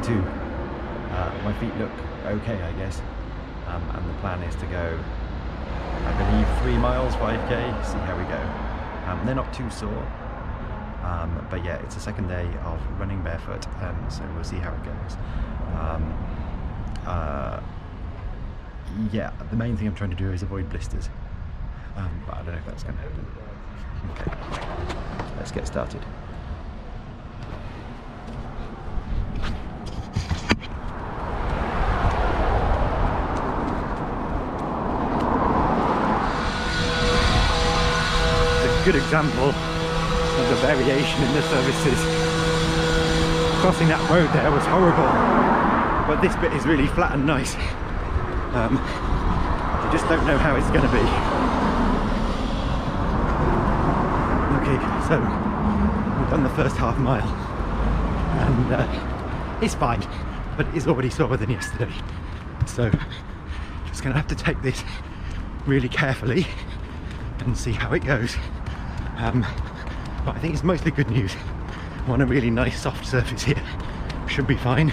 22. My feet look okay, I guess, and the plan is to go, I believe, 3 miles, 5k, see how we go. They're not too sore, but yeah, it's the second day of running barefoot, so we'll see how it goes. Yeah, the main thing I'm trying to do is avoid blisters, but I don't know if that's going to happen. Okay, let's get started. Good example of the variation in the services. Crossing that road there was horrible, but this bit is really flat and nice. I just don't know how it's going to be. Okay, so we've done the first half mile, and it's fine, but it's already slower than yesterday. So just going to have to take this really carefully and see how it goes. But I think it's mostly good news. I'm on a really nice soft surface here, should be fine.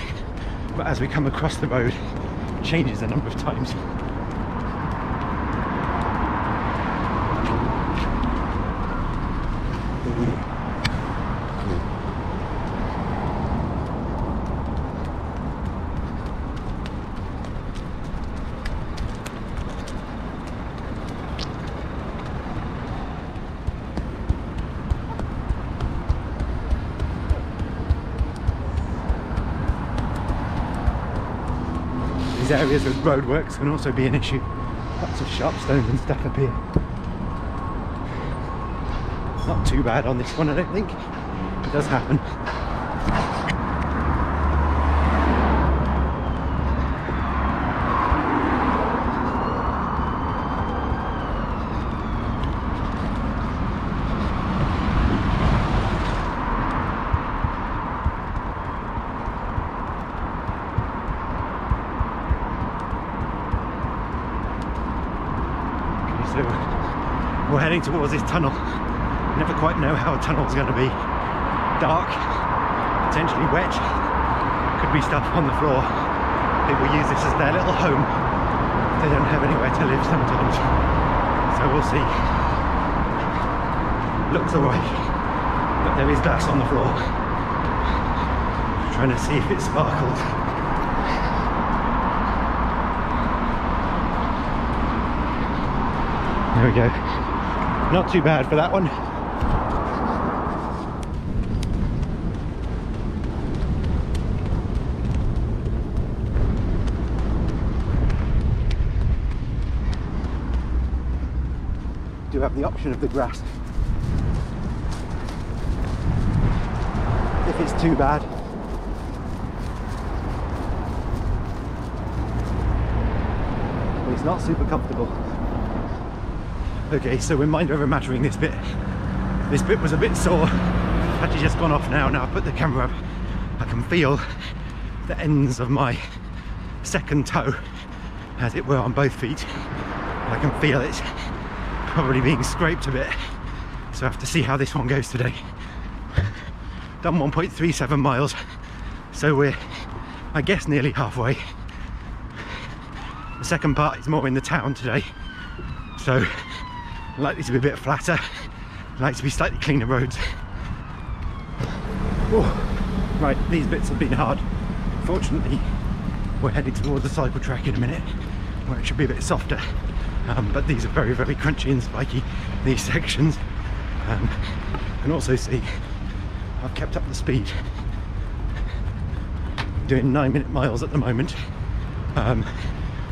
But as we come across the road, it changes a number of times. These areas with roadworks can also be an issue. Lots of sharp stones and stuff up here. Not too bad on this one, I don't think. It does happen. So we're heading towards this tunnel. You never quite know how a tunnel's going to be. Dark, potentially wet, could be stuff on the floor. People use this as their little home. They don't have anywhere to live sometimes. So we'll see. Looks alright, but there is glass on the floor. Trying to see if it sparkles. There we go. Not too bad for that one. Do have the option of the grass if it's too bad. But it's not super comfortable. Okay, so we're mind over mattering this bit. This bit was a bit sore. Actually just gone off now. Now I put the camera up, I can feel the ends of my second toe, as it were, on both feet. I can feel it probably being scraped a bit. So I have to see how this one goes today. Done 1.37 miles. So we're, I guess, nearly halfway. The second part is more in the town today. So likely to be a bit flatter, likely to be slightly cleaner roads. Oh, right, these bits have been hard. Fortunately, we're heading towards the cycle track in a minute, where it should be a bit softer. But these are very, very crunchy and spiky, these sections. You can also see I've kept up the speed. Doing 9-minute miles at the moment,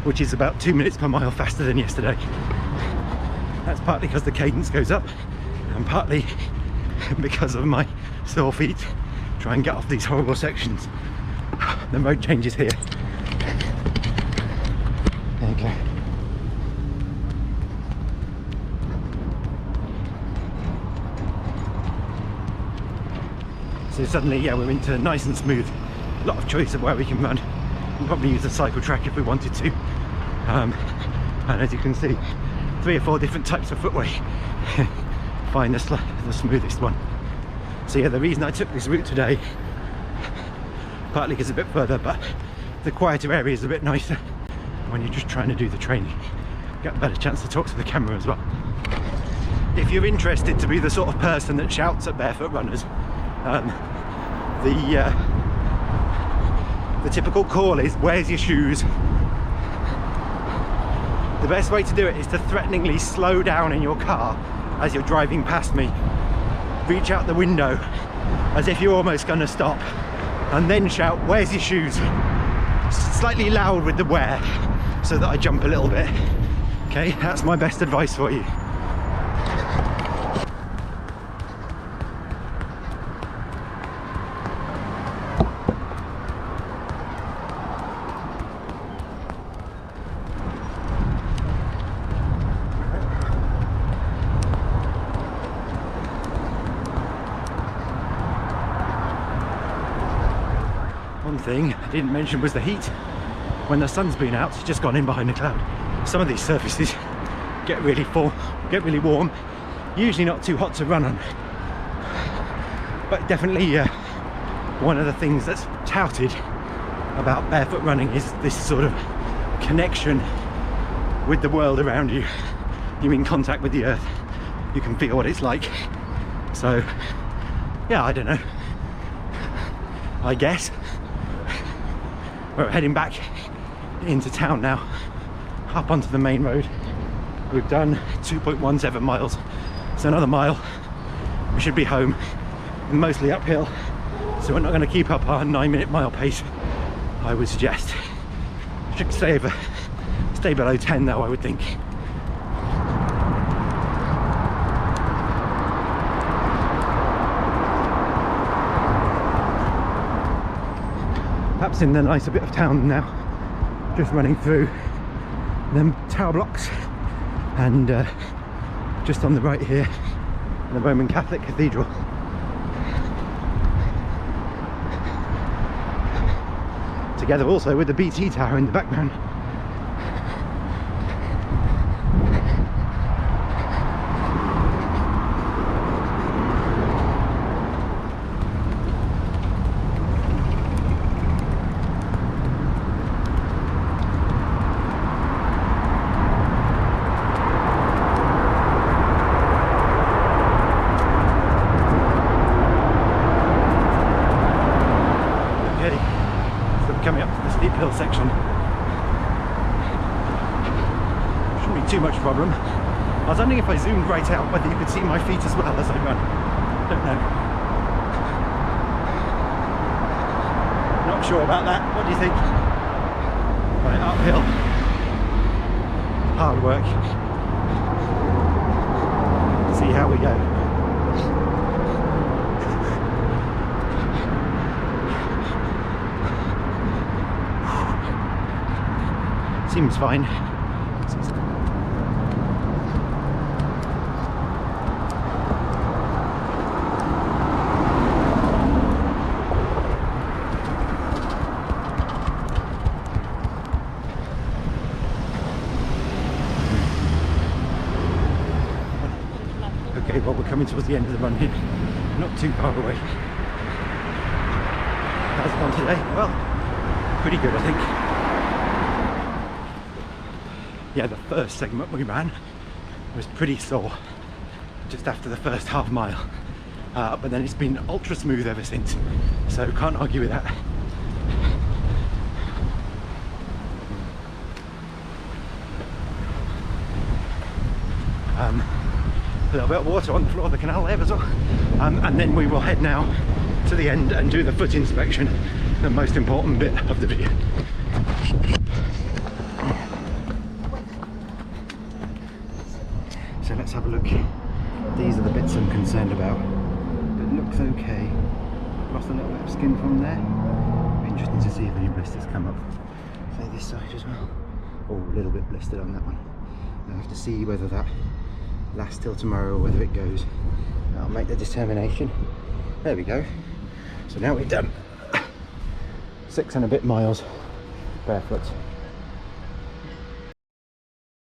which is about 2 minutes per mile faster than yesterday. That's partly because the cadence goes up, and partly because of my sore feet. Try and get off these horrible sections. The road changes here. There you go. So suddenly, yeah, we're into nice and smooth. A lot of choice of where we can run. We'll probably use a cycle track if we wanted to. And as you can see, 3 or 4 different types of footway. Find the smoothest one. So yeah, the reason I took this route today partly because it's a bit further, but the quieter area is a bit nicer when you're just trying to do the training. Get a better chance to talk to the camera as well. If you're interested to be the sort of person that shouts at barefoot runners, the typical call is, where's your shoes? The best way to do it is to threateningly slow down in your car as you're driving past me. Reach out the window as if you're almost going to stop, and then shout, where's your shoes? Slightly loud with the where, so that I jump a little bit. Okay, that's my best advice for you. One thing I didn't mention was the heat. When the sun's been out, it's just gone in behind the cloud. Some of these surfaces get really warm. Usually not too hot to run on, but definitely one of the things that's touted about barefoot running is this sort of connection with the world around you. You're in contact with the earth. You can feel what it's like. So yeah, I don't know. I guess we're heading back into town now, up onto the main road. We've done 2.17 miles, so another mile we should be home, mostly uphill, so we're not going to keep up our 9-minute mile pace, I would suggest. Should stay below 10 though, I would think. Perhaps in the nicer bit of town now, just running through them tower blocks, and just on the right here, the Roman Catholic Cathedral. Together also with the BT Tower in the background. Coming up to the steep hill section. Shouldn't be too much problem. I was wondering if I zoomed right out whether you could see my feet as well as I run. Don't know. Not sure about that. What do you think? Right, uphill. Hard work. See how we go. Seems fine. Okay, well, we're coming towards the end of the run here. Not too far away. How's it gone today? Well, pretty good, I think. Yeah, the first segment we ran was pretty sore just after the first half mile, but then it's been ultra smooth ever since, so can't argue with that. A little bit of water on the floor of the canal there as well, and then we will head now to the end and do the foot inspection, the most important bit of the video. So let's have a look. These are the bits I'm concerned about. But it looks okay. Lost a little bit of skin from there. Be interesting to see if any blisters come up. Say this side as well. Oh, a little bit blistered on that one. I'll have to see whether that lasts till tomorrow or whether it goes. I'll make the determination. There we go. So now we've done 6 and a bit miles barefoot.